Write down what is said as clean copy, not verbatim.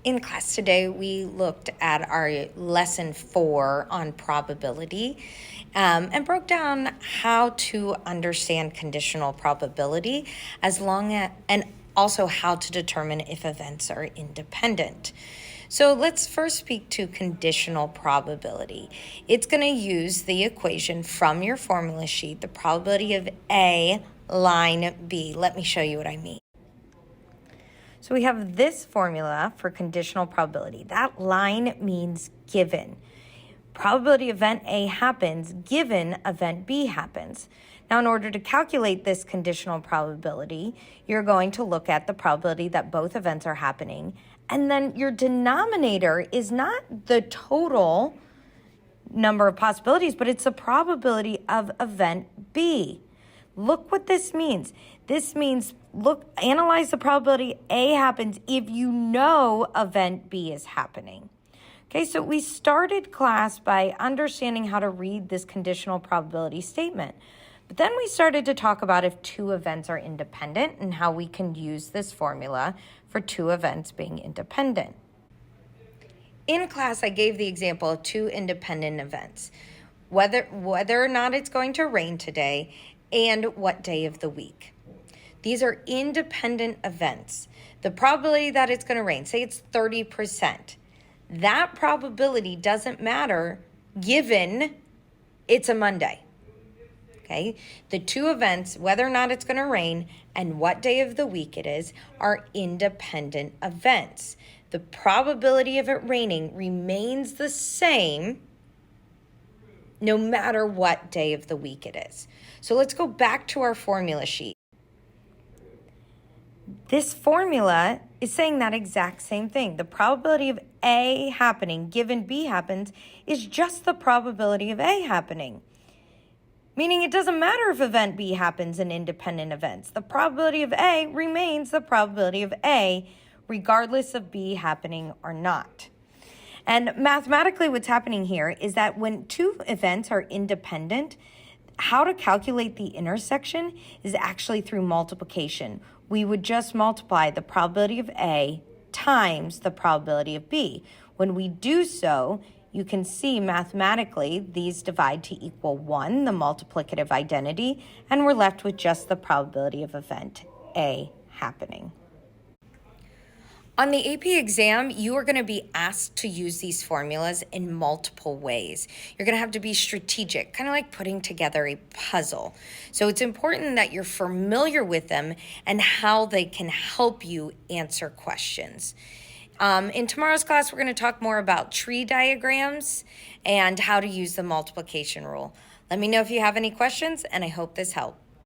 In class today, we looked at our lesson 4 on probability and broke down how to understand conditional probability and also how to determine if events are independent. So let's first speak to conditional probability. It's going to use the equation from your formula sheet, the probability of A line B. Let me show you what I mean. So we have this formula for conditional probability. That line means given. Probability event A happens given event B happens. Now, in order to calculate this conditional probability, you're going to look at the probability that both events are happening. And then your denominator is not the total number of possibilities, but it's the probability of event B. Look what this means. This means, analyze the probability A happens if you know event B is happening. Okay, so we started class by understanding how to read this conditional probability statement. But then we started to talk about if two events are independent and how we can use this formula for two events being independent. In class, I gave the example of two independent events, whether or not it's going to rain today and what day of the week. These are independent events. The probability that it's going to rain, say it's 30%. That probability doesn't matter given it's a Monday. Okay? The two events, whether or not it's going to rain and what day of the week it is, are independent events. The probability of it raining remains the same no matter what day of the week it is. So let's go back to our formula sheet. This formula is saying that exact same thing. The probability of A happening given B happens is just the probability of A happening. Meaning it doesn't matter if event B happens in independent events. The probability of A remains the probability of A regardless of B happening or not. And mathematically what's happening here is that when two events are independent, how to calculate the intersection is actually through multiplication. We would just multiply the probability of A times the probability of B. When we do so, you can see mathematically these divide to equal 1, the multiplicative identity, and we're left with just the probability of event A happening. On the AP exam, you are going to be asked to use these formulas in multiple ways. You're going to have to be strategic, kind of like putting together a puzzle. So it's important that you're familiar with them and how they can help you answer questions. In tomorrow's class, we're going to talk more about tree diagrams and how to use the multiplication rule. Let me know if you have any questions, and I hope this helped.